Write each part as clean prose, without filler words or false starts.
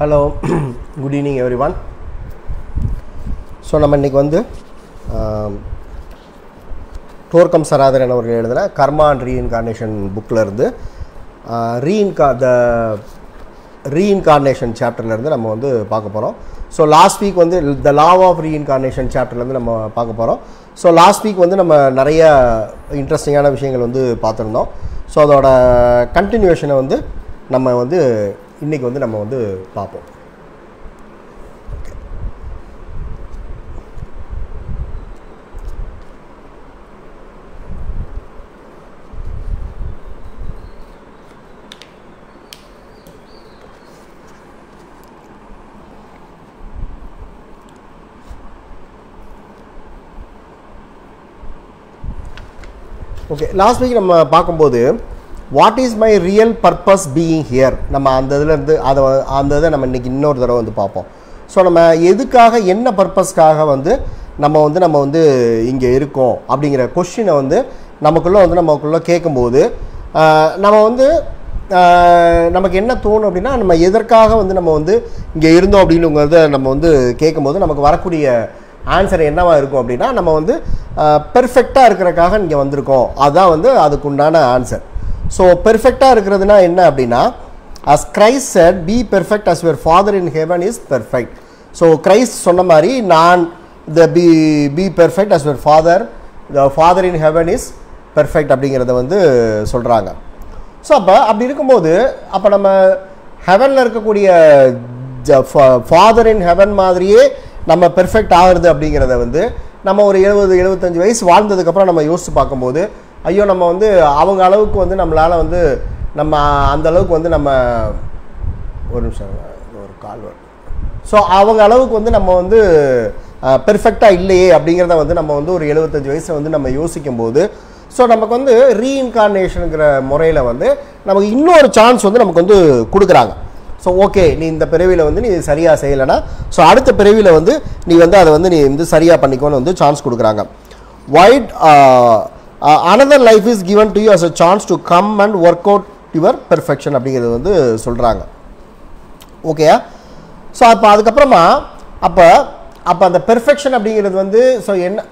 Hello, good evening everyone. So நம்ம இன்னைக்கு வந்து தோர்க்கம் சராதரன் அவர்கள் எழுதின கர்மா அண்ட் ரீஇன்கார்னேஷன் புக்கில் இருந்து ரீஇன்கார்னேஷன் சாப்டர்லேருந்து நம்ம வந்து பார்க்க போகிறோம். ஸோ லாஸ்ட் வீக் வந்து த லா ஆஃப் ரீஇன்கார்னேஷன் சாப்டர்லேருந்து நம்ம பார்க்க போகிறோம். ஸோ லாஸ்ட் வீக் வந்து நம்ம நிறைய இன்ட்ரெஸ்டிங்கான விஷயங்கள் வந்து பார்த்துருந்தோம். ஸோ அதோட கண்டினியூஷனை வந்து நம்ம வந்து இன்றைக்கி வந்து நம்ம வந்து பார்ப்போம். ஓகே, லாஸ்ட் வீக் நம்ம பார்க்கும்போது what is my real purpose being here நம்ம அந்த இதுலேருந்து அந்த இதை நம்ம இன்றைக்கி இன்னொரு தடவை வந்து பார்ப்போம். ஸோ நம்ம எதுக்காக என்ன பர்பஸ்க்காக வந்து நம்ம வந்து இங்கே இருக்கோம் அப்படிங்கிற கொஷினை வந்து நமக்குள்ளே கேட்கும்போது நம்ம வந்து நமக்கு என்ன தோணும் அப்படின்னா நம்ம எதற்காக வந்து நம்ம வந்து இங்கே இருந்தோம் அப்படின்னுங்கிறத நம்ம வந்து கேட்கும்போது நமக்கு வரக்கூடிய ஆன்சர் என்னவாக இருக்கும் அப்படின்னா நம்ம வந்து பெர்ஃபெக்டாக இருக்கிறக்காக இங்கே வந்திருக்கோம், அதுதான் வந்து அதுக்குண்டான ஆன்சர். ஸோ பெர்ஃபெக்டாக இருக்கிறதுனா என்ன அப்படின்னா as Christ said be perfect as your father in heaven is perfect. So Christ சொன்ன மாதிரி நான் be perfect as your father, the father in heaven is perfect அப்படிங்கிறத வந்து சொல்கிறாங்க. ஸோ அப்படி இருக்கும்போது அப்போ நம்ம ஹெவனில் இருக்கக்கூடிய ஃபாதர் இன் ஹெவன் மாதிரியே நம்ம பெர்ஃபெக்ட் ஆகிறது அப்படிங்கிறத வந்து நம்ம ஒரு 70-75 வயசு வாழ்ந்ததுக்கப்புறம் நம்ம யோசித்து பார்க்கும்போது ஐயோ நம்ம வந்து அவங்க அளவுக்கு வந்து நம்மளால் வந்து நம்ம அந்த அளவுக்கு வந்து நம்ம ஒரு நிமிஷம் ஒரு கால் வரும். ஸோ அவங்க அளவுக்கு வந்து நம்ம வந்து பெர்ஃபெக்டாக இல்லையே அப்படிங்கிறத வந்து நம்ம வந்து ஒரு 75 வயசில் வந்து நம்ம யோசிக்கும்போது ஸோ நமக்கு வந்து ரீஇன்கார்னேஷனுங்கிற முறையில் வந்து நமக்கு இன்னொரு சான்ஸ் வந்து நமக்கு வந்து கொடுக்குறாங்க. ஸோ ஓகே, நீ இந்த பிறவியில் வந்து நீ சரியாக செய்யலைன்னா ஸோ அடுத்த பிறவியில் வந்து நீ வந்து அதை வந்து நீ வந்து சரியாக பண்ணிக்கோன்னு வந்து சான்ஸ் கொடுக்குறாங்க. Wait another life is given to you as a chance to come and work out your perfection அப்படிங்கிறது வந்து சொல்கிறாங்க. ஓகேயா? ஸோ அப்போ அதுக்கப்புறமா அப்போ அந்த பெர்ஃபெக்ஷன் அப்படிங்கிறது வந்து ஸோ என்ன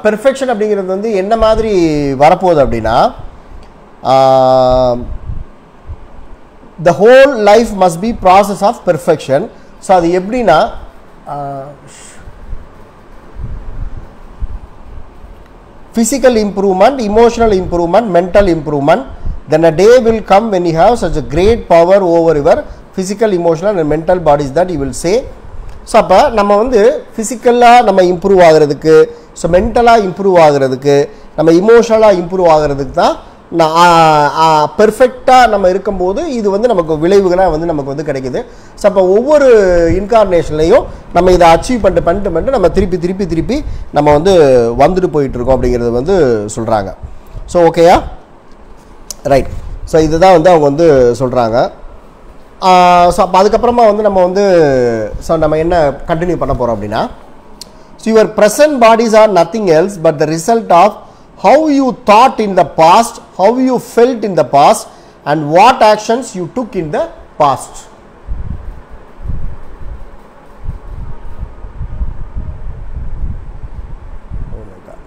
பெர்ஃபெக்ஷன் அப்படிங்கிறது வந்து என்ன மாதிரி வரப்போகுது அப்படின்னா the whole life must be process of perfection. So அது எப்படின்னா physical improvement, emotional improvement, mental improvement, then a day will come when you have such a great power over your physical, emotional and mental bodies that you will say. So அப்போ நம்ம வந்து ஃபிசிக்கலாக நம்ம improve ஆகிறதுக்கு, so மென்டலாக improve ஆகிறதுக்கு, நம்ம இமோஷனலாக improve ஆகிறதுக்கு தான் பெர்ஃபெக்டாக நம்ம இருக்கும்போது இது வந்து நமக்கு விளைவுகளாக வந்து நமக்கு வந்து கிடைக்குது. ஸோ அப்போ ஒவ்வொரு இன்கார்னேஷன்லையும் நம்ம இதை அச்சீவ் பண்ணிட்டு நம்ம திருப்பி நம்ம வந்து வந்துட்டு போயிட்டுருக்கோம் அப்படிங்கிறது வந்து சொல்கிறாங்க. ஸோ ஓகேயா, ரைட். ஸோ இதுதான் வந்து அவங்க வந்து சொல்கிறாங்க. ஸோ அப்போ அதுக்கப்புறமா வந்து நம்ம என்ன கண்டினியூ பண்ண போகிறோம் அப்படின்னா so your present bodies are nothing else but the result of how you thought in the past, how you felt in the past and what actions you took in the past. Oh my god.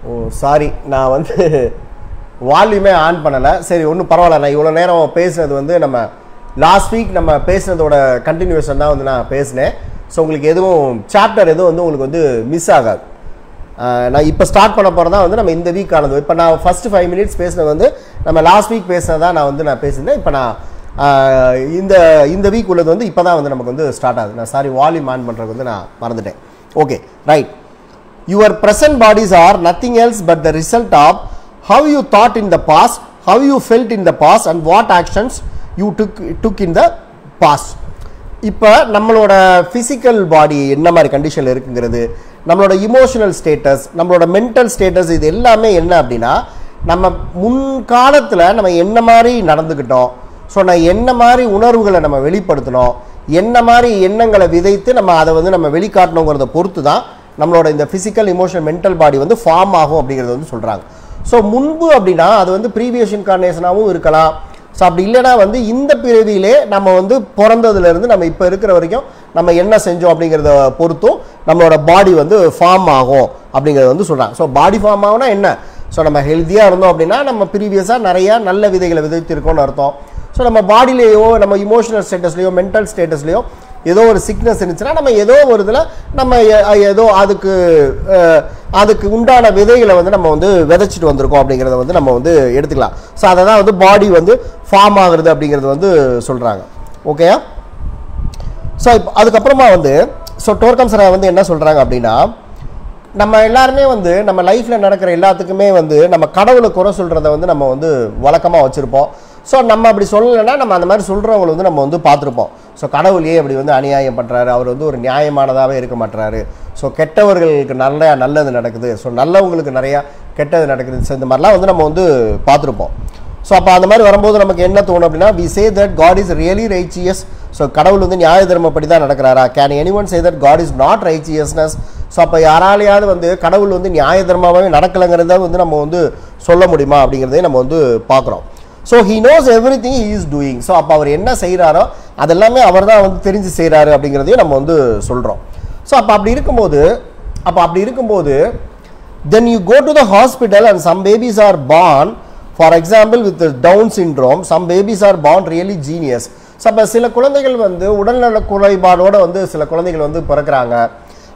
Oh sorry, நான் வந்து வால்யூமே on பண்ணலை. சரி, ஒன்றும் பரவாயில்ல. நான் இவ்வளோ நேரம் பேசுனது வந்து நம்ம லாஸ்ட் வீக் நம்ம பேசுனதோட கண்டினியூஷன் தான் வந்து நான் பேசினேன். ஸோ உங்களுக்கு எதுவும் சாப்டர் எதுவும் வந்து உங்களுக்கு வந்து மிஸ் ஆகாது. நான் இப்போ ஸ்டார்ட் பண்ண போகிறதா வந்து நம்ம இந்த வீக் ஆனது. இப்போ நான் ஃபஸ்ட்டு 5 மினிட்ஸ் பேசினது வந்து நம்ம லாஸ்ட் வீக் பேசினதா நான் பேசியிருந்தேன். இப்போ நான் இந்த வீக் உள்ளது வந்து இப்போ தான் வந்து நமக்கு வந்து ஸ்டார்ட் ஆகுது. நான் சாரி, வால்யூம் ஆன் பண்ணுறதுக்கு வந்து நான் மறந்துட்டேன். Okay, right. Your present bodies are nothing else but the result of how you thought in the past, how you felt in the past and what actions you took in the past. இப்போ நம்மளோட physical body என்ன மாதிரி கண்டிஷனில் இருக்குங்கிறது, நம்மளோட emotional status, நம்மளோட mental status, இது எல்லாமே என்ன அப்படின்னா நம்ம முன்காலத்தில் நம்ம என்ன மாதிரி நடந்துக்கிட்டோம், ஸோ நான் என்ன மாதிரி உணர்வுகளை நம்ம வெளிப்படுத்தினோம், என்ன மாதிரி எண்ணங்களை விதைத்து நம்ம அதை வந்து நம்ம வெளிக்காட்டணுங்கிறத பொறுத்து தான் நம்மளோட இந்த ஃபிசிக்கல், இமோஷனல், மென்டல் பாடி வந்து ஃபார்ம் ஆகும் அப்படிங்கிறது வந்து சொல்கிறாங்க. ஸோ முன்பு அப்படின்னா அது வந்து ப்ரீவியஸ் இன்கார்னேஷனாகவும் இருக்கலாம், ஸோ அப்படி இல்லைனா வந்து இந்த பிறவியிலே நம்ம வந்து பிறந்ததுலேருந்து நம்ம இப்போ இருக்கிற வரைக்கும் நம்ம என்ன செஞ்சோம் அப்படிங்கிறத பொறுத்தும் நம்மளோட பாடி வந்து ஃபார்ம் ஆகும் அப்படிங்கிறத வந்து சொல்கிறாங்க. ஸோ பாடி ஃபார்ம் ஆகும்னா என்ன? ஸோ நம்ம ஹெல்த்தியாக இருந்தோம் அப்படின்னா நம்ம ப்ரீவியஸாக நிறையா நல்ல விதைகளை விதைத்திருக்கோம்னு அர்த்தம். ஸோ நம்ம பாடியிலேயோ நம்ம இமோஷனல் ஸ்டேட்டஸ்லையோ மென்டல் ஸ்டேட்டஸ்லையோ ஏதோ ஒரு சிக்னஸ் இருந்துச்சுன்னா நம்ம ஏதோ ஒரு இதில் நம்ம ஏதோ அதுக்கு உண்டான விதைகளை வந்து நம்ம வந்து விதைச்சிட்டு வந்திருக்கோம் அப்படிங்கிறத வந்து நம்ம வந்து எடுத்துக்கலாம். ஸோ அதை தான் வந்து பாடி வந்து ஃபார்ம் ஆகுறது அப்படிங்கிறது வந்து சொல்கிறாங்க. ஓகேயா? ஸோ இப்போ அதுக்கப்புறமா வந்து டோர்கம் சரா வந்து என்ன சொல்கிறாங்க அப்படின்னா, நம்ம எல்லாருமே வந்து நம்ம லைஃப்பில் நடக்கிற எல்லாத்துக்குமே வந்து நம்ம கடவுளை குறை சொல்கிறத வந்து நம்ம வந்து வழக்கமாக வச்சுருப்போம். ஸோ நம்ம அப்படி சொல்லலைன்னா நம்ம அந்த மாதிரி சொல்கிறவங்களை வந்து நம்ம வந்து பார்த்துருப்போம். ஸோ கடவுளையே அப்படி வந்து அநியாயம் பண்ணுறாரு, அவர் வந்து ஒரு நியாயமானதாகவே இருக்க மாட்டுறாரு, ஸோ கெட்டவர்களுக்கு நிறையா நல்லது நடக்குது, ஸோ நல்லவங்களுக்கு நிறையா கெட்டது நடக்குது, ஸோ இந்த மாதிரிலாம் வந்து நம்ம வந்து பார்த்துருப்போம். ஸோ அப்போ அந்த மாதிரி வரும்போது நமக்கு என்ன தோணும் அப்படின்னா, we say that God is really righteous. So கடவுள் வந்து நியாய தர்மப்படி தான் நடக்கிறாரா? Can anyone say that God is not righteousness? So அப்போ யாராலையாவது வந்து கடவுள் வந்து நியாய தர்மமாகவே நடக்கலைங்கிறத வந்து நம்ம வந்து சொல்ல முடியுமா அப்படிங்கிறதையும் நம்ம வந்து பார்க்குறோம். So he knows every thing he is doing. So அப்போ அவர் என்ன செய்கிறாரோ அதெல்லாமே அவர் தான் வந்து தெரிஞ்சு செய்கிறாரு அப்படிங்கிறதையும் நம்ம வந்து சொல்கிறோம். ஸோ அப்படி இருக்கும்போது then you go to the hospital and some babies are born, for example with Down syndrome, some babies are born really genius. So அப்போ சில குழந்தைகள் வந்து உடல்நல குறைபாடோடு வந்து சில குழந்தைகள் வந்து பிறக்கிறாங்க.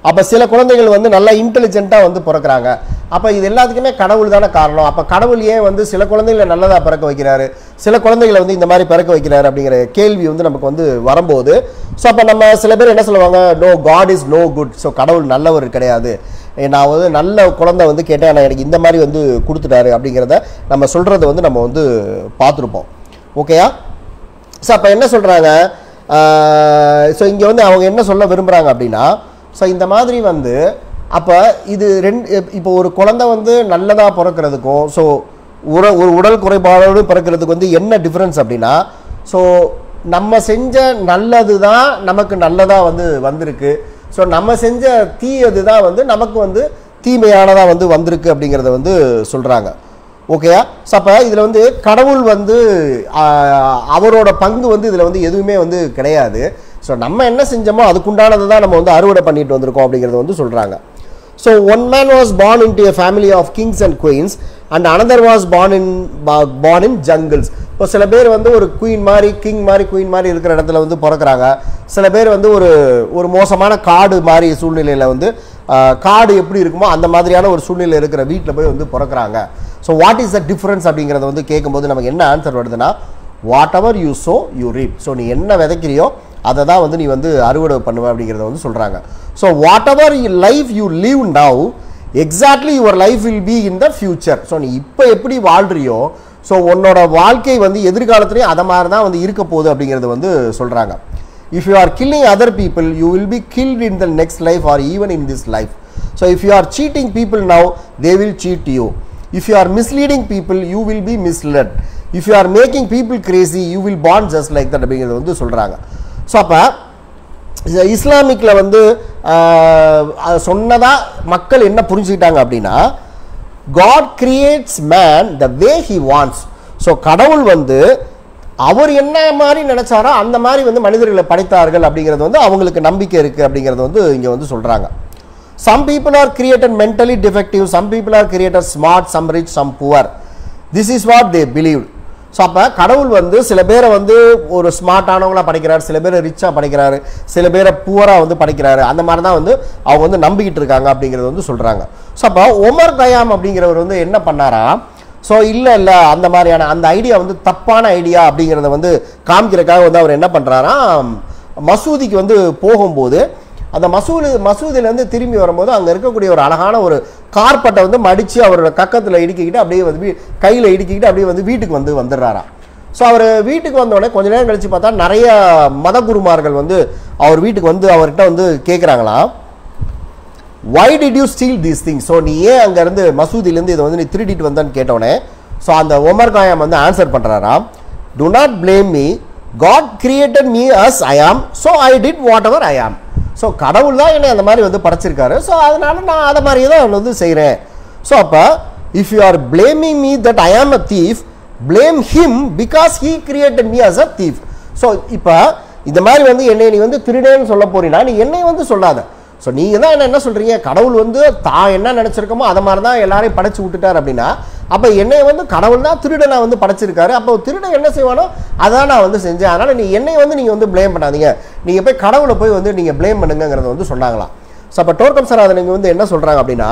அப்போ சில குழந்தைகள் வந்து நல்லா இன்டெலிஜென்ட்டாக வந்து பிறக்கிறாங்க. அப்போ இது எல்லாத்துக்குமே கடவுள் தானே காரணம். அப்போ கடவுள் ஏன் வந்து சில குழந்தைகளை நல்லதாக பிறக்க வைக்கிறாரு, சில குழந்தைகளை வந்து இந்த மாதிரி பிறக்க வைக்கிறாரு அப்படிங்கிற கேள்வி வந்து நமக்கு வந்து வரும்போது, ஸோ அப்போ நம்ம சில பேர் என்ன சொல்லுவாங்க, no God is no good. So கடவுள் நல்லவர் கிடையாது, நான் வந்து நல்ல குழந்தை வந்து கேட்டேன் ஆனால் எனக்கு இந்த மாதிரி வந்து கொடுத்துட்டாரு அப்படிங்கிறத நம்ம சொல்கிறத வந்து நம்ம வந்து பார்த்துருப்போம். ஓகேயா? ஸோ அப்போ என்ன சொல்கிறாங்க, ஸோ இங்கே வந்து அவங்க என்ன சொல்ல விரும்புகிறாங்க அப்படின்னா, ஸோ இந்த மாதிரி வந்து அப்போ இது இப்போ ஒரு குழந்தை வந்து நல்லதாக பிறக்கிறதுக்கும் ஸோ ஒரு உடல் குறைபாடோடு பிறக்கிறதுக்கு வந்து என்ன டிஃப்ரென்ஸ் அப்படின்னா, ஸோ நம்ம செஞ்ச நல்லது தான் நமக்கு நல்லதாக வந்து வந்திருக்கு, ஸோ நம்ம செஞ்ச தீயது தான் வந்து நமக்கு வந்து தீமையானதாக வந்து வந்திருக்கு அப்படிங்கிறத வந்து சொல்கிறாங்க. ஓகேயா? ஸோ அப்போ இதில் வந்து கடவுள் வந்து அவரோட பங்கு வந்து இதில் வந்து எதுவுமே வந்து கிடையாது. ஸோ நம்ம என்ன செஞ்சோமோ அதுக்குண்டானது தான் நம்ம வந்து அறுவடை பண்ணிட்டு வந்திருக்கோம் அப்படிங்கிறத வந்து சொல்கிறாங்க. So one man was born into a family of kings and queens and another was born in jungles. இப்போ சில பேர் வந்து ஒரு குயின் மாதிரி கிங் மாதிரி குயின் மாதிரி இருக்கிற இடத்துல வந்து பிறக்கிறாங்க. சில பேர் வந்து ஒரு மோசமான காடு மாதிரி சூழ்நிலையில் வந்து காடு எப்படி இருக்குமோ அந்த மாதிரியான ஒரு சூழ்நிலை இருக்கிற வீட்டில் போய் வந்து பிறக்கிறாங்க. So what is the difference அப்படிங்கிறத வந்து கேட்கும்போது நமக்கு என்ன ஆன்சர் வருதுன்னா, whatever you sow you reap. So நீ என்ன விதைக்கிறியோ அதை தான் வந்து நீ வந்து அறுவடை பண்ணுவ அப்படிங்கிறத வந்து சொல்கிறாங்க. So what ever life you leave now exactly your life will be in the future. So நீ இப்போ எப்படி வாழ்றியோ ஸோ உன்னோட வாழ்க்கை வந்து எதிர்காலத்துலேயும் அதை மாதிரி தான் வந்து இருக்க போகுது அப்படிங்கிறது வந்து சொல்கிறாங்க. If you are killing other people you will be killed in the next life or even in this life. So if you are cheating people now they will cheat you. If you are misleading people you will be misled. If you are making people crazy you will born just like that அப்படிங்கிறது வந்து சொல்கிறாங்க. So அப்போ இஸ்லாமிக்கில் வந்து சொன்னதாக மக்கள் என்ன புரிஞ்சுக்கிட்டாங்க அப்படின்னா, God creates man the way he wants. So கடவுள் வந்து அவர் என்ன மாதிரி நினைச்சாரோ அந்த மாதிரி வந்து மனிதர்களை படைத்தார்கள் அப்படிங்கிறது வந்து அவங்களுக்கு நம்பிக்கை இருக்குது அப்படிங்கிறது வந்து இங்கே வந்து சொல்கிறாங்க. Some people are created mentally defective, some people are created smart, some rich, some poor. This is what they believed. So அப்போ கடவுள் வந்து சில பேரை வந்து ஒரு ஸ்மார்ட்டானவங்களாக படைக்கிறார், சில பேரை ரிச்சாக படைக்கிறாரு, சில பேரை புவராக வந்து படைக்கிறாரு, அந்த மாதிரி தான் வந்து அவங்க வந்து நம்பிக்கிட்டு இருக்காங்க அப்படிங்கிறது வந்து சொல்கிறாங்க. ஸோ அப்போ ஒமர் கயாம் அப்படிங்கிறவர் வந்து என்ன பண்ணாரா, ஸோ இல்லை அந்த மாதிரியான அந்த ஐடியா வந்து தப்பான ஐடியா அப்படிங்கிறத வந்து காமிக்கிறதுக்காக வந்து அவர் என்ன பண்ணுறாரா, மசூதிக்கு வந்து போகும்போது அந்த மசூதியிலேருந்து திரும்பி வரும்போது அங்கே இருக்கக்கூடிய ஒரு அழகான ஒரு கார்பட்டை வந்து மடித்து அவரோட கக்கத்தில் இடுக்கிக்கிட்டு அப்படியே வந்து கையில் இடுக்கிக்கிட்டு அப்படியே வந்து வீட்டுக்கு வந்துடுறாராம். ஸோ அவர் வீட்டுக்கு வந்தோடனே கொஞ்ச நேரம் கழித்து பார்த்தா நிறைய மத குருமார்கள் வந்து அவர் வீட்டுக்கு வந்து அவர்கிட்ட வந்து கேட்குறாங்களாம், why did you steal these things? So நீ ஏன் அங்கேருந்து மசூதியிலேருந்து இதை வந்து நீ திருடிட்டு வந்தான்னு கேட்டோடனே ஸோ அந்த ஒமர் கயாம் வந்து answer பண்ணுறாராம், do not blame me, God created me as I am, so I did whatever I am. So கடவுள் தான் என்னை அந்த மாதிரி வந்து படைச்சிருக்காரு, ஸோ அதனால நான் அதை மாதிரியே தான் வந்து செய்கிறேன். ஸோ அப்போ if you are blaming me that I am a thief blame him because he created me as a thief. So இப்போ இந்த மாதிரி வந்து என்னை நீ வந்து திருடேன்னு சொல்ல போறீனா நீ என்னை வந்து சொல்லாத. ஸோ நீங்கள் தான் என்ன சொல்கிறீங்க, கடவுள் வந்து தான் என்ன நினச்சிருக்கோமோ அதை மாதிரி தான் எல்லாரையும் படைச்சு விட்டுட்டார் அப்படின்னா, அப்போ என்னை வந்து கடவுள் தான் திருடனை வந்து படைச்சிருக்காரு. அப்போ திருடன் என்ன செய்வானோ அதான் நான் வந்து செஞ்சேன். அதனால் நீ என்னை வந்து நீங்கள் வந்து ப்ளேம் பண்ணாதீங்க, நீங்கள் போய் கடவுளை போய் வந்து நீங்கள் ப்ளேம் பண்ணுங்கிறத வந்து சொன்னாங்களாம். ஸோ அப்போ டோர்கம் சார் அதை நீங்கள் வந்து என்ன சொல்கிறாங்க அப்படின்னா,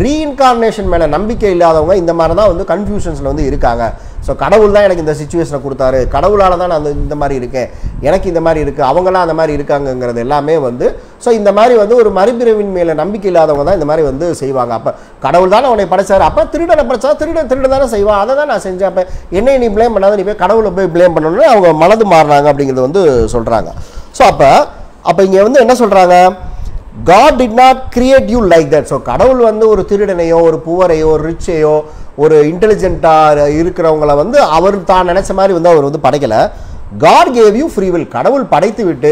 ரீஇன்கார்னேஷன் மேலே நம்பிக்கை இல்லாதவங்க இந்த மாதிரி தான் வந்து கன்ஃபியூஷன்ஸில் வந்து இருக்காங்க. ஸோ கடவுள் தான் எனக்கு இந்த சிச்சுவேஷனை கொடுத்தாரு, கடவுளால் தான் நான் இந்த மாதிரி இருக்கேன், எனக்கு இந்த மாதிரி இருக்குது, அவங்களாம் அந்த மாதிரி இருக்காங்கங்கிறது எல்லாமே வந்து ஸோ இந்த மாதிரி வந்து ஒரு மறுபிறவின் மேலே நம்பிக்கை இல்லாதவங்க தான் இந்த மாதிரி வந்து செய்வாங்க. அப்போ கடவுள் தானே உன்னை படைச்சார், அப்போ திருடனை படைச்சா திருடன் தானே செய்வான், அதை தான் நான் செஞ்சேன், அப்போ என்னை நீ ப்ளேம் பண்ணாத, நீ போய் கடவுளை போய் ப்ளேம் பண்ணணும்னு அவங்க மனது மாறுறாங்க அப்படிங்கிறது வந்து சொல்கிறாங்க. ஸோ அப்போ இங்கே வந்து என்ன சொல்கிறாங்க, God did not create you like that. So கடவுள் வந்து ஒரு திருடனையோ ஒரு புவரையோ ஒரு ரிச்சையோ ஒரு இன்டெலிஜென்ட்டாக இருக்கிறவங்கள வந்து அவர் தான் நினைச்ச மாதிரி வந்து அவர் வந்து படைக்கலை. God gave you free will. கடவுள் படைத்து விட்டு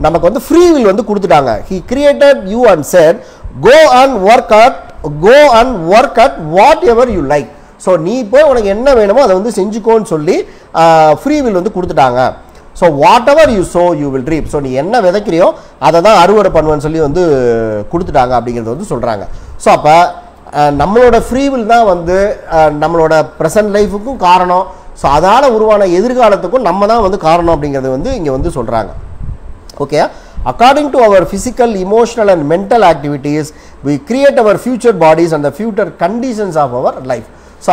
நமக்கு வந்து ஃப்ரீ வில் வந்து கொடுத்துட்டாங்க. He created you and said go and work at whatever you like. So நீ போய் உனக்கு என்ன வேணுமோ அதை வந்து செஞ்சுக்கோன்னு சொல்லி ஃப்ரீ வில் வந்து கொடுத்துட்டாங்க. So what ever you sow you will ரீப். So நீ என்ன விதைக்கிறியோ அதை தான் அறுவடை பண்ணுவேன்னு சொல்லி வந்து கொடுத்துட்டாங்க அப்படிங்கிறது வந்து சொல்கிறாங்க. ஸோ அப்போ நம்மளோட ஃப்ரீ வில் தான் வந்து நம்மளோட ப்ரெசன்ட் லைஃபுக்கும் காரணம். ஸோ அதால் உருவான எதிர்காலத்துக்கும் நம்ம தான் வந்து காரணம் அப்படிங்கிறது வந்து இங்கே வந்து சொல்கிறாங்க. Okay, according to our physical, emotional and mental activities we create our future bodies and the future conditions of our life. So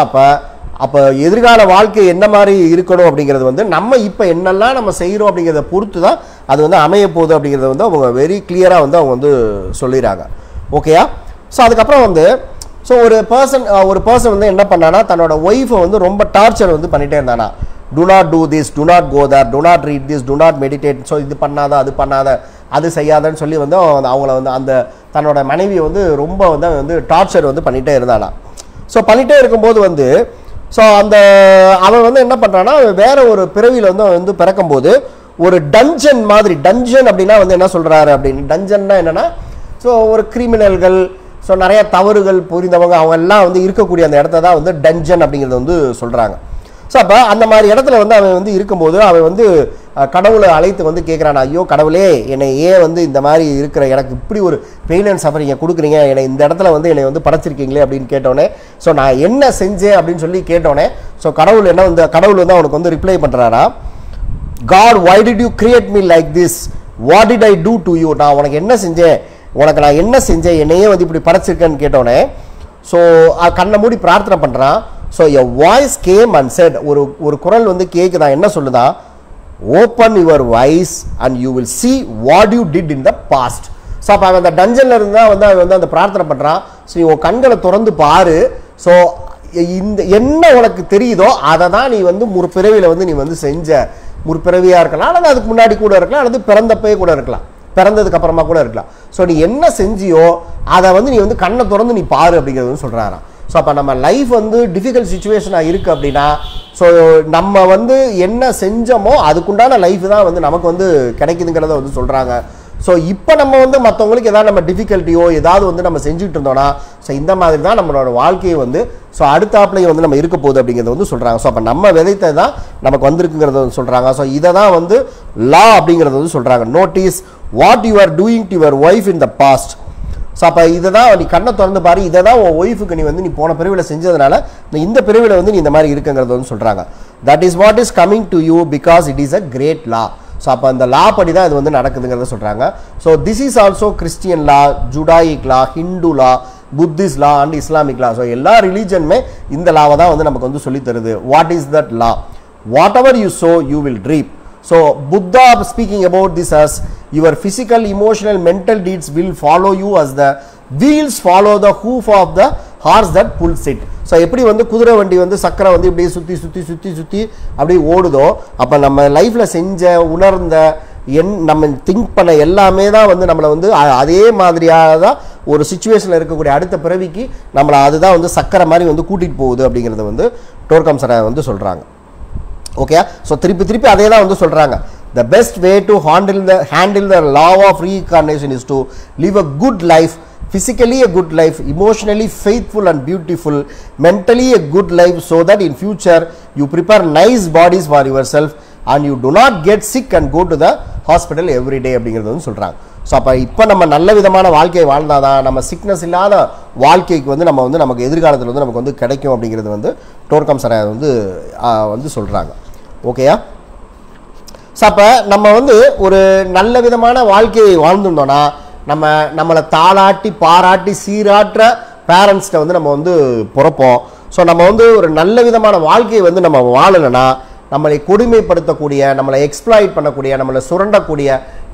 அப்போ எதிர்கால வாழ்க்கை என்ன மாதிரி இருக்கணும் அப்படிங்கிறது வந்து நம்ம இப்போ என்னெல்லாம் நம்ம செய்கிறோம் அப்படிங்கிறத பொறுத்து தான் அது வந்து அமைய போகுது அப்படிங்கிறத வந்து அவங்க வெரி கிளியராக வந்து அவங்க வந்து சொல்லிடுறாங்க. ஓகேயா? ஸோ அதுக்கப்புறம் வந்து ஸோ ஒரு பர்சன் வந்து என்ன பண்ணானா, தன்னோட ஒய்ஃபை வந்து ரொம்ப டார்ச்சர் வந்து பண்ணிகிட்டே இருந்தானா. Do not do this, do not go there, do not read this, do not meditate. So இது பண்ணாத, அது பண்ணாத, அது செய்யாதன்னு சொல்லி வந்து அவங்கள வந்து அந்த தன்னோட மனைவியை வந்து ரொம்ப வந்து டார்ச்சர் வந்து பண்ணிகிட்டே இருந்தானா. ஸோ பண்ணிகிட்டே இருக்கும்போது வந்து ஸோ அவன் வந்து என்ன பண்ணுறான்னா, வேற ஒரு பிறவியில் வந்து பிறக்கும்போது ஒரு டஞ்சன் மாதிரி, டஞ்சன் அப்படின்னா வந்து என்ன சொல்கிறாரு அப்படின்னு, டஞ்சன்னா என்னென்னா ஸோ ஒரு கிரிமினல்கள், ஸோ நிறைய தவறுகள் புரிந்தவங்க அவங்க எல்லாம் வந்து இருக்கக்கூடிய அந்த இடத்த தான் வந்து டஞ்சன் அப்படிங்கிறது வந்து சொல்கிறாங்க. ஸோ அப்போ அந்த மாதிரி இடத்துல வந்து அவன் வந்து இருக்கும்போது அவன் வந்து கடவுளை அழைத்து வந்து கேட்குறான், ஐயோ கடவுளே, என்னை ஏன் வந்து இந்த மாதிரி இருக்கிற எனக்கு இப்படி ஒரு பெயின் அண்ட் சஃபரிங்கை கொடுக்குறீங்க, என்னை இந்த இடத்துல வந்து என்னை வந்து படைச்சிருக்கீங்களே அப்படின்னு கேட்டோன்னே, ஸோ நான் என்ன செஞ்சேன் அப்படின்னு சொல்லி கேட்டோன்னே, ஸோ கடவுள் வந்து அவனுக்கு வந்து reply பண்ணுறாரா, God, why did you create me like this? What did I do to you? நான் உனக்கு என்ன செஞ்சேன், உனக்கு நான் என்ன செஞ்சேன், என்னையே வந்து இப்படி படைச்சிருக்கேன்னு கேட்டோன்னே, ஸோ கண்ணை மூடி பிரார்த்தனை பண்ணுறான். So a voice game and set, ஒரு குரல் வந்து கேட்குதா, என்ன சொல்லுதா, open your voice and you will see what you did in the past. So அப்போ அவன் அந்த டஞ்சனில் இருந்தால் வந்து அவன் வந்து அந்த பிரார்த்தனை பண்ணுறான். ஸோ நீ உன் கண்களை திறந்து பாரு, ஸோ இந்த என்ன உனக்கு தெரியுதோ அதை தான் நீ வந்து முற்பிறவியில் வந்து நீ வந்து செஞ்ச, முற்பிறவியாக இருக்கலாம், அல்லது அதுக்கு முன்னாடி கூட இருக்கலாம், அல்லது பிறந்தப்பே கூட இருக்கலாம், பிறந்ததுக்கு அப்புறமா கூட இருக்கலாம். ஸோ நீ என்ன செஞ்சியோ அதை வந்து நீ வந்து கண்ணை திறந்து நீ பாரு அப்படிங்கிறது வந்து சொல்கிறாராம். ஸோ அப்போ நம்ம லைஃப் வந்து டிஃபிகல்ட் சுச்சுவேஷனாக இருக்குது அப்படின்னா, ஸோ நம்ம வந்து என்ன செஞ்சோமோ அதுக்குண்டான லைஃப் தான் வந்து நமக்கு வந்து கிடைக்குதுங்கிறத வந்து சொல்கிறாங்க. ஸோ இப்போ நம்ம வந்து மற்றவங்களுக்கு ஏதாவது நம்ம டிஃபிகல்ட்டியோ ஏதாவது வந்து நம்ம செஞ்சுட்டு இருந்தோம்னா, ஸோ இந்த மாதிரி தான் நம்மளோட வாழ்க்கையை வந்து ஸோ அடுத்தாப்புலையும் வந்து நம்ம இருக்க போகுது அப்படிங்கிறத வந்து சொல்கிறாங்க. ஸோ அப்போ நம்ம விதைத்தை தான் நமக்கு வந்திருக்குங்கிறத வந்து சொல்கிறாங்க. ஸோ இதை தான் வந்து லா அப்படிங்கிறத வந்து சொல்கிறாங்க. Notice what you are doing to your wife in the past. So அப்போ இதை தான் நீ கண்ணை திறந்து பாரு, இதை தான் உன் ஒய்ஃபுக்கு நீ போன பிரிவில் செஞ்சதுனால இந்த பிரிவில் வந்து நீ இந்த மாதிரி இருக்குங்கிறத வந்து சொல்கிறாங்க. That is what is coming to you because it is a great law. So அப்போ அந்த லா படி தான் இது வந்து நடக்குதுங்கிறத சொல்கிறாங்க. So this is also Christian law, Judaic law, Hindu law, Buddhist law and Islamic law. So எல்லா ரிலீஜனுமே இந்த லாவை தான் வந்து நமக்கு வந்து சொல்லி தருது. What is that law? What ever you sow you will ரீப். So Buddha speaking about this as your physical, emotional, mental deeds will follow you as the wheels follow the hoof of the horse that pulls it. So எப்படி வந்து குதிரை வண்டி வந்து சக்கரை வந்து இப்படியே சுற்றி சுற்றி சுற்றி சுற்றி அப்படியே ஓடுதோ, அப்போ நம்ம லைஃப்பில் செஞ்ச உணர்ந்த நம்ம திங்க் பண்ண எல்லாமே தான் வந்து நம்மளை வந்து அதே மாதிரியாக தான் ஒரு சுச்சுவேஷனில் இருக்கக்கூடிய அடுத்த பிறவிக்கு நம்மளை அதுதான் வந்து சக்கரை மாதிரி வந்து கூட்டிகிட்டு போகுது அப்படிங்கிறத வந்து டோர்கம் சார் வந்து சொல்கிறாங்க. ஓகே, ஸோ திருப்பி அதே தான் வந்து சொல்கிறாங்க. The best way to handle the law of reincarnation is to live a good life physically a good life, emotionally faithful and beautiful, mentally a good life, so that in future you prepare nice bodies for yourself and you do not get sick and go to the hospital every day அப்படிங்கிறது வந்து சொல்கிறாங்க. So அப்போ இப்போ நம்ம நல்ல விதமான வாழ்க்கையை வாழ்ந்தாதான் நம்ம சிக்னஸ் இல்லாத வாழ்க்கைக்கு வந்து நம்ம வந்து நமக்கு எதிர்காலத்தில் வந்து நமக்கு வந்து கிடைக்கும் அப்படிங்கிறது வந்து டோர்கம் சராய் வந்து சொல்கிறாங்க. ஓகேயா? ஸோ அப்போ நம்ம வந்து ஒரு நல்ல விதமான வாழ்க்கையை வாழ்ந்துருந்தோன்னா நம்மளை தாளாட்டி பாராட்டி சீராட்டுற பேரண்ட்ஸ்கிட்ட வந்து நம்ம வந்து பிறப்போம். ஸோ நம்ம வந்து ஒரு நல்ல விதமான வாழ்க்கையை வந்து நம்ம வாழலைன்னா நம்மளை கொடுமைப்படுத்தக்கூடிய, நம்மளை எக்ஸ்ப்ளாய்ட் பண்ணக்கூடிய, நம்மளை சுரண்டக்கூடிய,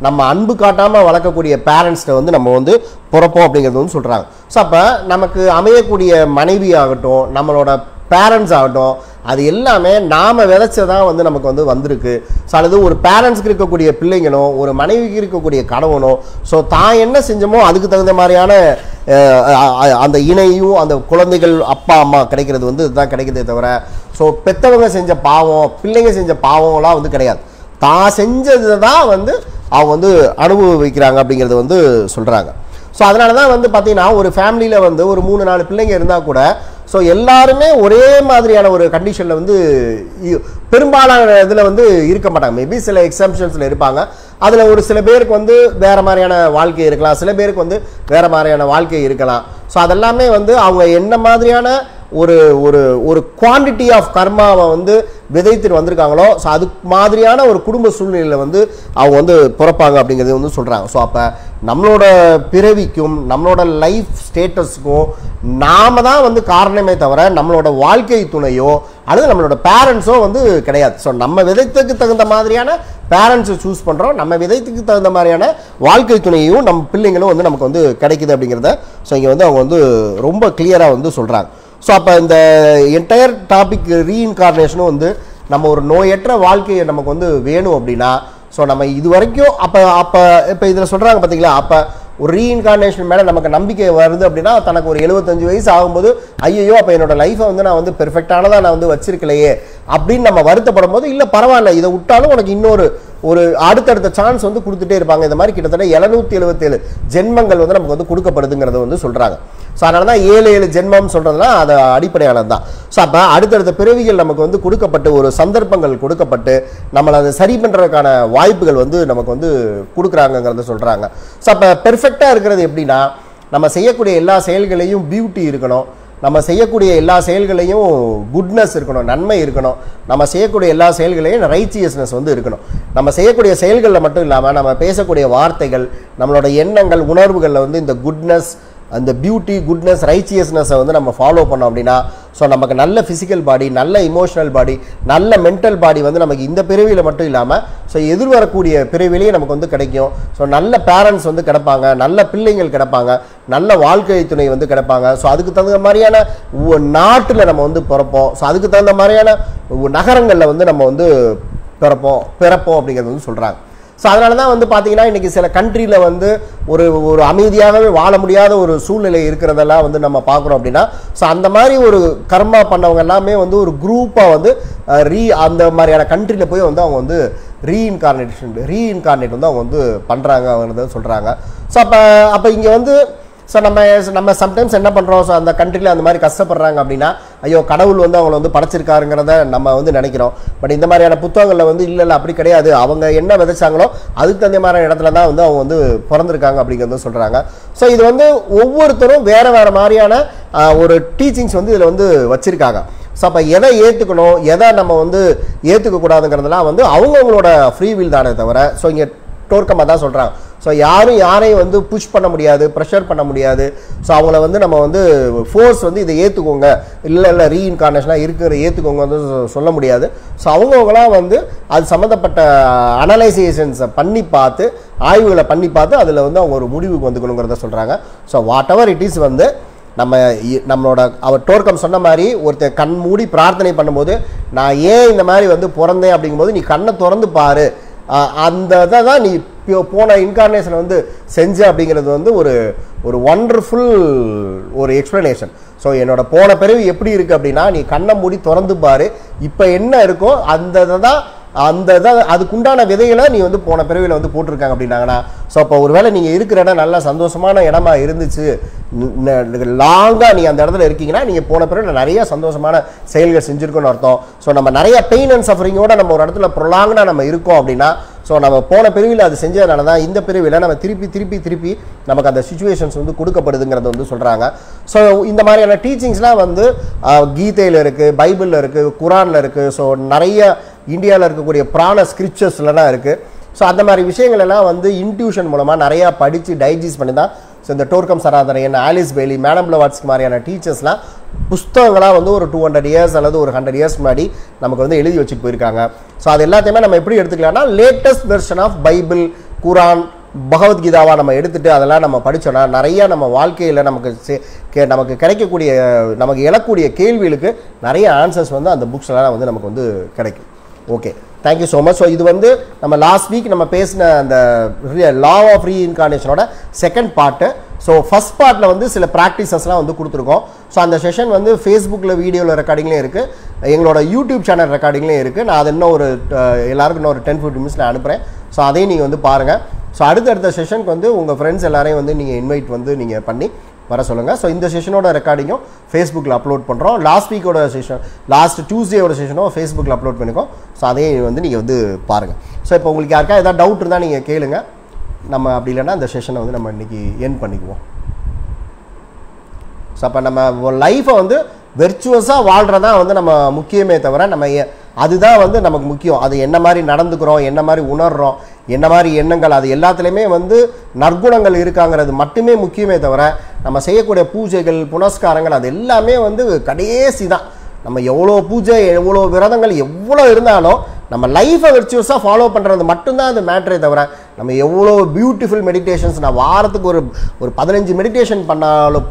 நம்ம அன்பு காட்டாமல் வளர்க்கக்கூடிய பேரண்ட்ஸ்கிட்ட வந்து நம்ம வந்து பிறப்போம் அப்படிங்கிறது வந்து சொல்கிறாங்க. ஸோ அப்போ நமக்கு அமையக்கூடிய மனைவி ஆகட்டும், நம்மளோட பேரண்ட்ஸ் ஆகட்டும், அது எல்லாமே நாம் விதைச்சதான் வந்து நமக்கு வந்து வந்திருக்கு. ஸோ அல்லது ஒரு பேரண்ட்ஸ்க்கு இருக்கக்கூடிய பிள்ளைங்களும் ஒரு மனைவிக்கு இருக்கக்கூடிய கணவனும் ஸோ தான் என்ன செஞ்சோமோ அதுக்கு தகுந்த மாதிரியான அந்த இணையும் அந்த குழந்தைகள் அப்பா அம்மா கிடைக்கிறது வந்து இதுதான் கிடைக்கிறதே தவிர ஸோ பெற்றவங்க செஞ்ச பாவம் பிள்ளைங்க செஞ்ச பாவம்லாம் வந்து கிடையாது. தான் செஞ்சது தான் வந்து அவங்க வந்து அனுபவிக்கிறாங்க அப்படிங்கிறது வந்து சொல்கிறாங்க. ஸோ அதனால தான் வந்து பார்த்தீங்கன்னா ஒரு ஃபேமிலியில் வந்து ஒரு 3-4 பிள்ளைங்க இருந்தால் கூட ஸோ எல்லாருமே ஒரே மாதிரியான ஒரு கண்டிஷனில் வந்து பெரும்பாலான இதில் வந்து இருக்க மாட்டாங்க. மேபி சில எக்ஸம்ஷன்ஸில் இருப்பாங்க. அதில் ஒரு சில பேருக்கு வந்து வேறு மாதிரியான வாழ்க்கை இருக்கலாம், சில பேருக்கு வந்து வேறு மாதிரியான வாழ்க்கை இருக்கலாம். ஸோ அதெல்லாமே வந்து அவங்க என்ன மாதிரியான ஒரு ஒரு ஒரு குவான்டிட்டி ஆஃப் கர்மாவை வந்து விதைத்துட்டு வந்திருக்காங்களோ ஸோ அது மாதிரியான ஒரு குடும்ப சூழ்நிலையில் வந்து அவங்க வந்து பிறப்பாங்க அப்படிங்கிறது வந்து சொல்கிறாங்க. ஸோ அப்போ நம்மளோட பிறவிக்கும் நம்மளோட லைஃப் ஸ்டேட்டஸுக்கும் நாம தான் வந்து காரணமே தவிர நம்மளோட வாழ்க்கை துணையோ அல்லது நம்மளோட பேரண்ட்ஸோ வந்து கிடையாது. ஸோ நம்ம விதைத்துக்கு தகுந்த மாதிரியான பேரண்ட்ஸை சூஸ் பண்ணுறோம், நம்ம விதைத்துக்கு தகுந்த மாதிரியான வாழ்க்கை துணையையும் நம்ம பிள்ளைங்களும் வந்து நமக்கு வந்து கிடைக்குது அப்படிங்கிறத ஸோ இங்கே வந்து அவங்க வந்து ரொம்ப கிளியராக வந்து சொல்கிறாங்க. ஸோ அப்போ இந்த என்டையர் டாபிக் ரீஇன்கார்னேஷனும் வந்து நம்ம ஒரு நோயற்ற வாழ்க்கையை நமக்கு வந்து வேணும் அப்படின்னா ஸோ நம்ம இது வரைக்கும் இப்போ இதில் சொல்கிறாங்க பார்த்தீங்களா, அப்போ ஒரு ரீஇன்கார்னேஷன் மேலே நமக்கு நம்பிக்கை வருது அப்படின்னா தனக்கு ஒரு 75 வயசு ஆகும்போது ஐயோ அப்போ என்னோட லைஃப்பை வந்து நான் வந்து பெர்ஃபெக்டானதாக நான் வந்து வச்சிருக்கலையே அப்படின்னு நம்ம வருத்தப்படும் போது இல்லை பரவாயில்ல இதை விட்டாலும் உனக்கு இன்னொரு ஒரு அடுத்தடுத்த சான்ஸ் வந்து கொடுத்துட்டே இருப்பாங்க. இந்த மாதிரி கிட்டத்தட்ட 777 ஜென்மங்கள் வந்து நமக்கு வந்து கொடுக்கப்படுதுங்கிறத வந்து சொல்கிறாங்க. ஸோ அதனால தான் 7 ஜென்மம் சொல்கிறதுனா அது அடிப்படையானது தான். ஸோ அப்போ அடுத்தடுத்த பிறவிகள் நமக்கு வந்து கொடுக்கப்பட்டு ஒரு சந்தர்ப்பங்கள் கொடுக்கப்பட்டு நம்மளை அதை சரி பண்ணுறதுக்கான வாய்ப்புகள் வந்து நமக்கு வந்து கொடுக்குறாங்கங்கிறத சொல்கிறாங்க. ஸோ அப்போ பெர்ஃபெக்டாக இருக்கிறது எப்படின்னா நம்ம செய்யக்கூடிய எல்லா செயல்களையும் பியூட்டி இருக்கணும், நம்ம செய்யக்கூடிய எல்லா செயல்களையும் குட்னஸ் இருக்கணும், நன்மை இருக்கணும், நம்ம செய்யக்கூடிய எல்லா செயல்களையும் ரைச்சியஸ்னஸ் வந்து இருக்கணும். நம்ம செய்யக்கூடிய செயல்களில் மட்டும் இல்லாமல் நம்ம பேசக்கூடிய வார்த்தைகள் நம்மளோட எண்ணங்கள் உணர்வுகளில் வந்து இந்த குட்னஸ் அந்த பியூட்டி குட்னஸ் ரைச்சியஸ்னஸை வந்து நம்ம ஃபாலோ பண்ணோம் அப்படின்னா ஸோ நமக்கு நல்ல ஃபிசிக்கல் பாடி, நல்ல இமோஷனல் பாடி, நல்ல மென்டல் பாடி வந்து நமக்கு இந்த பிறவியில் மட்டும் இல்லாமல் ஸோ எதிர்வரக்கூடிய பிறவிலேயே நமக்கு வந்து கிடைக்கும். ஸோ நல்ல பேரண்ட்ஸ் வந்து கிடைப்பாங்க, நல்ல பிள்ளைங்கள் கிடைப்பாங்க, நல்ல வாழ்க்கை துணை வந்து கிடைப்பாங்க. ஸோ அதுக்கு தகுந்த மாதிரியான நாட்டில் நம்ம வந்து பிறப்போம். ஸோ அதுக்கு தகுந்த மாதிரியான நகரங்களில் வந்து நம்ம வந்து பிறப்போம் அப்படிங்கிறது வந்து சொல்கிறாங்க. ஸோ அதனால தான் வந்து பார்த்தீங்கன்னா இன்றைக்கி சில கண்ட்ரியில் வந்து ஒரு அமைதியாகவே வாழ முடியாத ஒரு சூழ்நிலை இருக்கிறதெல்லாம் வந்து நம்ம பார்க்குறோம் அப்படின்னா ஸோ அந்த மாதிரி ஒரு கர்மா பண்ணவங்க எல்லாமே வந்து ஒரு குரூப்பாக வந்து அந்த மாதிரியான கண்ட்ரியில் போய் வந்து அவங்க வந்து ரீஇன்கார்னேட் வந்து அவங்க வந்து பண்ணுறாங்க அவங்க சொல்கிறாங்க. ஸோ அப்போ இங்கே வந்து ஸோ நம்ம சம்டைம்ஸ் என்ன பண்ணுறோம், ஸோ அந்த கண்ட்ரியில் அந்த மாதிரி கஷ்டப்படுறாங்க அப்படின்னா ஐயோ கடவுள் வந்து அவங்கள வந்து படைச்சிருக்காருங்கிறத நம்ம வந்து நினைக்கிறோம். பட் இந்த மாதிரியான புத்தகங்களில் வந்து இல்லை அப்படி கிடையாது, அவங்க என்ன விதைச்சாங்களோ அதுக்கு தகுந்த மாதிரியான இடத்துல தான் வந்து அவங்க வந்து பிறந்திருக்காங்க அப்படிங்கிறத சொல்கிறாங்க. ஸோ இது வந்து ஒவ்வொருத்தரும் வேறு மாதிரியான ஒரு டீச்சிங்ஸ் வந்து இதில் வந்து வச்சுருக்காங்க. ஸோ அப்போ எதை ஏற்றுக்கணும் எதை நம்ம வந்து ஏற்றுக்கக்கூடாதுங்கிறதுலாம் வந்து அவங்கவுங்களோட ஃப்ரீ வில் தானே தவிர ஸோ இங்கே டோர்க்கமாக தான் சொல்கிறாங்க. ஸோ யாரையும் வந்து புஷ் பண்ண முடியாது, ப்ரெஷர் பண்ண முடியாது. ஸோ அவங்கள வந்து நம்ம வந்து ஃபோர்ஸ் வந்து இதை ஏற்றுக்கோங்க இல்லை ரீஇன்கார்னேஷனாக ஏற்றுக்கோங்க வந்து சொல்ல முடியாது. ஸோ அவங்கவுங்களாம் வந்து அது சம்மந்தப்பட்ட அனலைசேஷன்ஸை பண்ணி பார்த்து ஆய்வுகளை பண்ணி பார்த்து அதில் வந்து அவங்க ஒரு முடிவுக்கு வந்துக்கணுங்கிறத சொல்கிறாங்க. So what ever it is வந்து நம்மளோட அவர் டோர்க்கம் சொன்ன மாதிரி ஒருத்தர் கண் மூடி பிரார்த்தனை பண்ணும்போது நான் ஏன் இந்த மாதிரி வந்து பிறந்தேன் அப்படிங்கும்போது நீ கண்ணை திறந்து பாரு, அந்த இதை தான் நீ போன இன்கார்னேஷன் வந்து செஞ்ச அப்படிங்கிறது வந்து ஒரு ஒண்டர்ஃபுல் ஒரு எக்ஸ்பிளனேஷன். ஸோ என்னோட போன பிறவி எப்படி இருக்குது அப்படின்னா நீ கண்ணை மூடி திறந்து பாரு, இப்போ என்ன இருக்கோ அந்த இதை தான் அதுக்குண்டான விதைகளை நீ வந்து போன பிறவியில் வந்து போட்டிருக்காங்க அப்படின்னாங்கன்னா ஸோ அப்போ ஒருவேளை நீங்கள் இருக்கிற இடம் நல்லா சந்தோஷமான இடமா இருந்துச்சு, லாங்காக நீங்கள் அந்த இடத்துல இருக்கீங்கன்னா நீங்கள் போன பிறகு நிறைய சந்தோஷமான செயல்கள் செஞ்சுருக்கோன்னு அர்த்தம். ஸோ நம்ம நிறைய பெயின் அண்ட் சஃபரிங்கோட நம்ம ஒரு இடத்துல ப்ரொலாங்காக நம்ம இருக்கோம் அப்படின்னா, ஸோ நம்ம போன பிரிவில் அது செஞ்சதுனால தான் இந்த பிரிவில் நம்ம திருப்பி நமக்கு அந்த சுச்சுவேஷன்ஸ் வந்து கொடுக்கப்படுதுங்கிறத வந்து சொல்கிறாங்க. ஸோ இந்த மாதிரியான டீச்சிங்ஸ்லாம் வந்து கீதையில் இருக்குது, பைபிளில் இருக்குது, குரானில் இருக்குது. ஸோ நிறைய இந்தியாவில் இருக்கக்கூடிய பிராண ஸ்கிரிப்சர்ஸ்லாம் இருக்குது. ஸோ அந்த மாதிரி விஷயங்கள் எல்லாம் வந்து இன்ட்யூஷன் மூலமாக நிறையா படித்து டைஜஸ்ட் பண்ணி தான் ஸோ இந்த டோர்கம் சராதரையன், ஆலிஸ் பெய்லி, மேடம் பிளவாட்ஸ்க்கு மாதிரியான டீச்சர்ஸ்லாம் புஸ்தகங்களாக வந்து ஒரு 200 இயர்ஸ் அல்லது ஒரு 100 இயர்ஸ் முன்னாடி நமக்கு வந்து எழுதி வச்சுட்டு போயிருக்காங்க. ஸோ அது எல்லாத்தையுமே நம்ம எப்படி எடுத்துக்கலாம்னா, லேட்டஸ்ட் வெர்ஷன் ஆஃப் பைபிள், குரான், பகவத்கீதாவாக நம்ம எடுத்துகிட்டு அதெல்லாம் நம்ம படித்தோன்னா நிறையா நம்ம வாழ்க்கையில் நமக்கு கிடைக்கக்கூடிய, நமக்கு எழக்கூடிய கேள்விகளுக்கு நிறைய ஆன்சர்ஸ் வந்து அந்த புக்ஸ்லாம் வந்து நமக்கு வந்து கிடைக்கும். Okay, thank you so much. So இது வந்து நம்ம லாஸ்ட் வீக் நம்ம பேசின அந்த லா ஆஃப் ரீஇன்கார்னேஷனோட செகண்ட் பார்ட்டு. ஸோ ஃபஸ்ட் பார்ட்டில் வந்து சில ப்ராக்டிசஸ்லாம் வந்து கொடுத்துருக்கோம். ஸோ அந்த செஷன் வந்து ஃபேஸ்புக்கில் வீடியோவில் ரெக்கார்டிங்லேயும் இருக்குது, எங்களோட யூடியூப் சேனல் ரெக்கார்டிங்லேயும் இருக்குது. நான் அது இன்னும் ஒரு எல்லாருக்கும் இன்னும் ஒரு 10-15 மினிட்ஸில் அனுப்புகிறேன். ஸோ அதையும் நீங்கள் வந்து பாருங்கள். ஸோ அடுத்த செஷனுக்கு வந்து உங்கள் ஃப்ரெண்ட்ஸ் எல்லாரையும் வந்து நீங்கள் இன்வைட் வந்து நீங்கள் பண்ணி வர சொல்லுங்கள். ஸோ இந்த செஷனோட ரெக்கார்டிங்கும் ஃபேஸ்புக்கில் அப்லோட் பண்ணுறோம். லாஸ்ட் வீக்கோட செஷன், லாஸ்ட் டியூஸ்டேயோட செஷனும் ஃபேஸ்புக்கில் அப்லோட் பண்ணிக்கோம். ஸோ அதையும் வந்து நீங்கள் வந்து பாருங்கள். ஸோ இப்போ உங்களுக்கு யாருக்கா ஏதாவது டவுட் இருந்தால் நீங்கள் கேளுங்க. நம்ம அப்படி இல்லைன்னா அந்த செஷனை வந்து நம்ம இன்றைக்கி எண்ட் பண்ணிக்குவோம். ஸோ அப்போ நம்ம லைஃப்பை வந்து வெர்ச்சுவஸாக வாழ்கிறதான் வந்து நம்ம முக்கியமே தவிர, நம்ம அதுதான் வந்து நமக்கு முக்கியம். அது என்ன மாதிரி நடந்துக்கிறோம், என்ன மாதிரி உணர்கிறோம், என்ன மாதிரி எண்ணங்கள், அது எல்லாத்துலேயுமே வந்து நற்குணங்கள் இருக்காங்கிறது மட்டுமே முக்கியமே தவிர, நம்ம செய்யக்கூடிய பூஜைகள், புனஸ்காரங்கள் அது எல்லாமே வந்து கடைசி தான். நம்ம எவ்வளோ பூஜை, எவ்வளோ விரதங்கள் எவ்வளோ இருந்தாலும் நம்ம லைஃப்பை வெர்ச்சுவஸாக ஃபாலோ பண்ணுறது மட்டும்தான் அது மேட்ரே தவிர, நம்ம எவ்வளோ பியூட்டிஃபுல் மெடிடேஷன்ஸ், நான் வாரத்துக்கு ஒரு 15 மெடிடேஷன்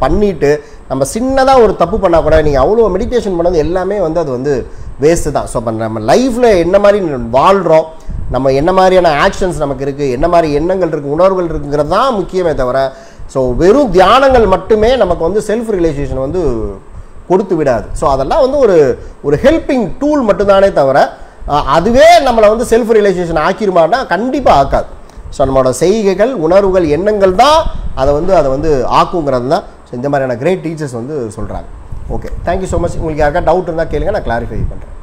பண்ணிவிட்டு நம்ம சின்னதாக ஒரு தப்பு பண்ணால் கூட நீங்கள் அவ்வளோ மெடிடேஷன் பண்ணது எல்லாமே வந்து அது வந்து வேஸ்ட்டு தான். ஸோ நம்ம லைஃப்பில் என்ன மாதிரி வாழ்கிறோம், நம்ம என்ன மாதிரியான ஆக்ஷன்ஸ் நமக்கு இருக்குது, என்ன மாதிரி எண்ணங்கள் இருக்குது, உணர்வுகள் இருக்குங்கிறது தான் முக்கியமே தவிர, ஸோ வெறும் தியானங்கள் மட்டுமே நமக்கு வந்து செல்ஃப் ரியலைசேஷன் வந்து கொடுத்து விடாது. ஸோ அதெல்லாம் வந்து ஒரு ஹெல்பிங் டூல் மட்டும்தானே தவிர, அதுவே நம்மளை வந்து செல்ஃப் ரியலைசேஷன் ஆக்கிருமானா கண்டிப்பாக ஆக்காது. ஸோ நம்மளோட செய்கைகள், உணர்வுகள், எண்ணங்கள் தான் அதை வந்து ஆக்குங்கிறது தான் ஸோ இந்த மாதிரியான கிரேட் டீச்சர்ஸ் வந்து சொல்கிறாங்க. Okay, thank you so much. உங்களுக்கு யாருக்கா டவுட் இருந்தால் கேளுங்க, நான் கிளாரிஃபை பண்ணுறேன்.